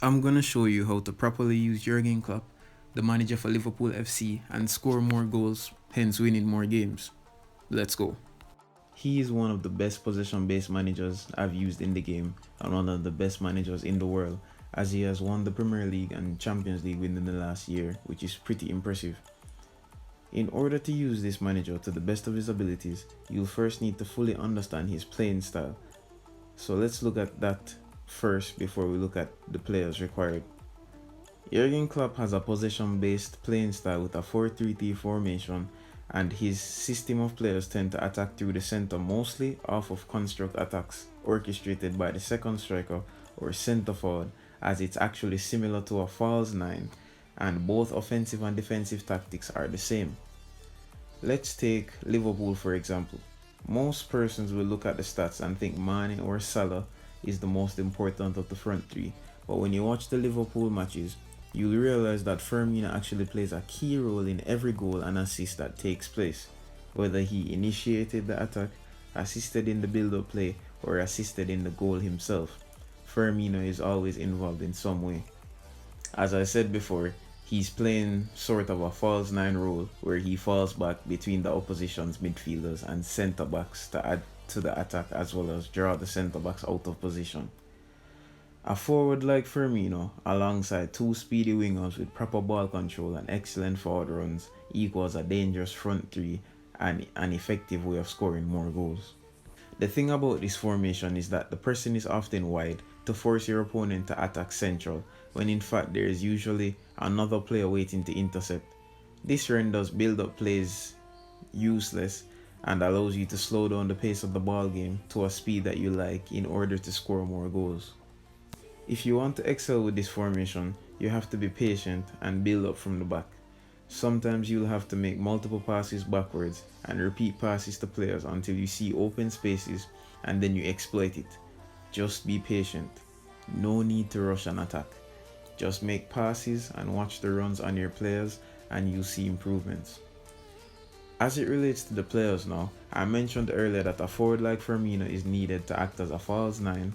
I'm gonna show you how to properly use Jürgen Klopp, the manager for Liverpool FC, and score more goals, hence winning more games. Let's go. He is one of the best possession-based managers I've used in the game and one of the best managers in the world, as he has won the Premier League and Champions League within the last year, which is pretty impressive. In order to use this manager to the best of his abilities, you'll first need to fully understand his playing style. So let's look at that first before we look at the players required. Jürgen Klopp has a possession-based playing style with a 4-3-3 formation, and his system of players tend to attack through the center mostly off of construct attacks orchestrated by the second striker or center forward, as it's actually similar to a false 9, and both offensive and defensive tactics are the same. Let's take Liverpool for example. Most persons will look at the stats and think Mane or Salah is the most important of the front three, but when you watch the Liverpool matches, you'll realize that Firmino actually plays a key role in every goal and assist that takes place, whether he initiated the attack, assisted in the build-up play, or assisted in the goal himself. Firmino is always involved in some way. As I said before, he's playing sort of a false 9 role where he falls back between the opposition's midfielders and centre backs to add to the attack as well as draw the centre backs out of position. A forward like Firmino, alongside two speedy wingers with proper ball control and excellent forward runs, equals a dangerous front three and an effective way of scoring more goals. The thing about this formation is that the pressing is often wide to force your opponent to attack central, when in fact there is usually another player waiting to intercept. This renders build-up plays useless and allows you to slow down the pace of the ball game to a speed that you like in order to score more goals. If you want to excel with this formation, you have to be patient and build up from the back. Sometimes you'll have to make multiple passes backwards and repeat passes to players until you see open spaces and then you exploit it. Just be patient. No need to rush an attack. Just make passes and watch the runs on your players and you'll see improvements. As it relates to the players now, I mentioned earlier that a forward like Firmino is needed to act as a false 9.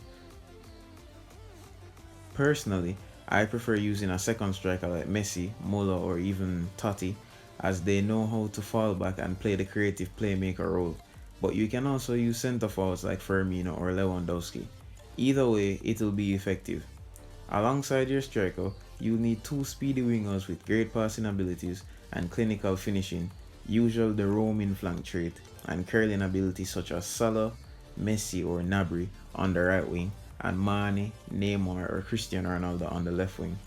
Personally, I prefer using a second striker like Messi, Muller or even Totti, as they know how to fall back and play the creative playmaker role, but you can also use centre forwards like Firmino or Lewandowski. Either way, it'll be effective. Alongside your striker, you'll need two speedy wingers with great passing abilities and clinical finishing, usually the roaming flank trait, and curling abilities such as Salah, Messi or Gnabry on the right wing, and Mane, Neymar or Cristiano Ronaldo on the left wing.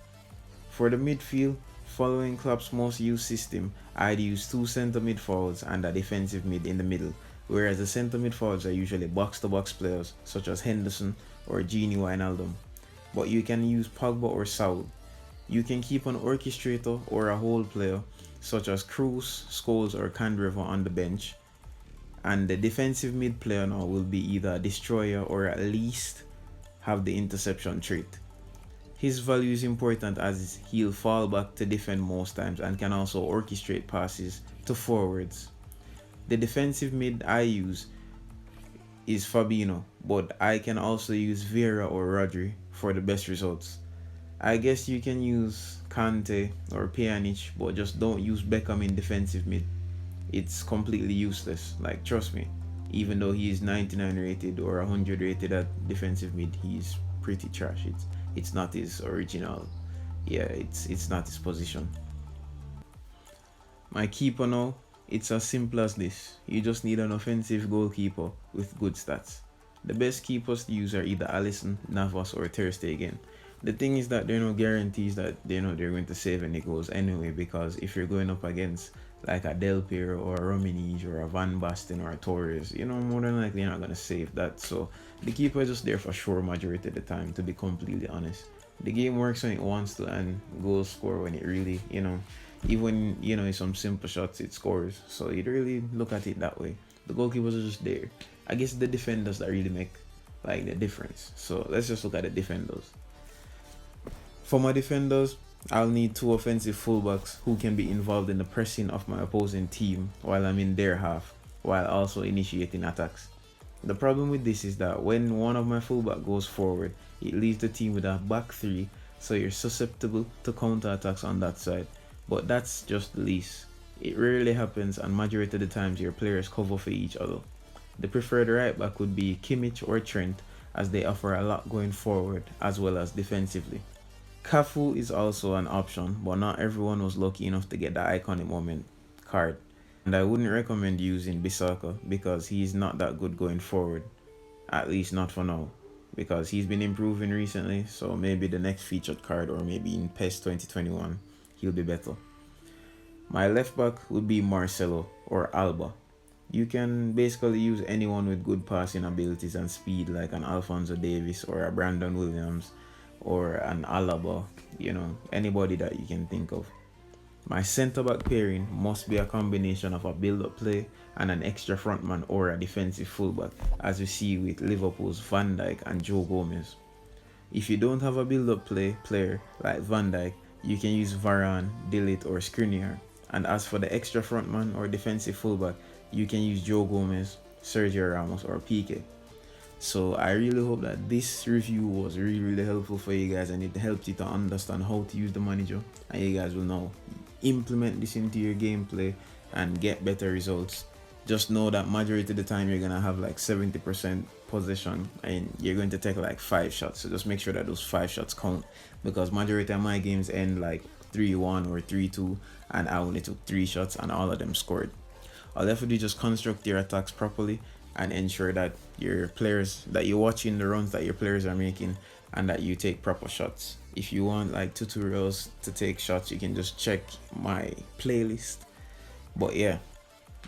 For the midfield, following Klopp's most used system, I'd use two centre mid forwards and a defensive mid in the middle, whereas the centre mid forwards are usually box-to-box players such as Henderson or Gini Wijnaldum. But you can use Pogba or Saul. You can keep an orchestrator or a whole player such as Kroos, Scholes or Candreva on the bench, and the defensive mid player now will be either a destroyer or at least have the interception trait. His value is important as he'll fall back to defend most times and can also orchestrate passes to forwards. The defensive mid I use is Fabinho, but I can also use Vieira or Rodri for the best results. I guess you can use Kante or Pjanic, but just don't use Beckham in defensive mid. It's completely useless, like trust me. Even though he is 99 rated or 100 rated at defensive mid, he's pretty trash. It's not his original. Yeah, it's not his position. My keeper now, it's as simple as this. You just need an offensive goalkeeper with good stats. The best keepers to use are either Alisson, Navas or Ter Stegen. The thing is that there are no guarantees that they're going to save any goals anyway, because if you're going up against like a Del Piero or a Rominige or a Van Basten or a Torres, more than likely you're not going to save that. So the keeper is just there for sure majority of the time, to be completely honest. The game works when it wants to and goals score when it really, even when, some simple shots it scores. So you'd really look at it that way. The goalkeepers are just there. I guess the defenders that really make like the difference. So let's just look at the defenders. For my defenders, I'll need two offensive fullbacks who can be involved in the pressing of my opposing team while I'm in their half, while also initiating attacks. The problem with this is that when one of my fullback goes forward, it leaves the team with a back three so you're susceptible to counter attacks on that side. But that's just the least. It rarely happens, and majority of the times your players cover for each other. The preferred right back would be Kimmich or Trent, as they offer a lot going forward as well as defensively. Cafu is also an option, but not everyone was lucky enough to get the iconic moment card. And I wouldn't recommend using Bissaka because he's not that good going forward, at least not for now, because he's been improving recently, so maybe the next featured card or maybe in PES 2021 he'll be better. My left back would be Marcelo or Alba. You can basically use anyone with good passing abilities and speed like an Alphonso Davies or a Brandon Williams or an Alaba, anybody that you can think of. My centre back pairing must be a combination of a build-up play and an extra frontman or a defensive fullback, as we see with Liverpool's Van Dijk and Joe Gomez. If you don't have a build-up player like Van Dijk, you can use Varane, Dillit or Skriniar. And as for the extra frontman or defensive fullback, you can use Joe Gomez, Sergio Ramos or Piqué. So I really hope that this review was really helpful for you guys, and it helped you to understand how to use the manager, and you guys will now implement this into your gameplay and get better results. Just know that majority of the time you're gonna have like 70% possession and you're going to take like 5 shots, so just make sure that those 5 shots count, because majority of my games end like 3-1 or 3-2 and I only took 3 shots and all of them scored. I'll definitely just construct your attacks properly and ensure that your players, that you're watching the runs that your players are making and that you take proper shots. If you want like tutorials to take shots, you can just check my playlist. But yeah,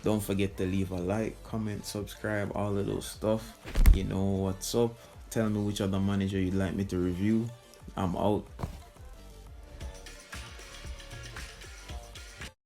don't forget to leave a like, comment, subscribe, all of those stuff. You know what's up. Tell me which other manager you'd like me to review. I'm out.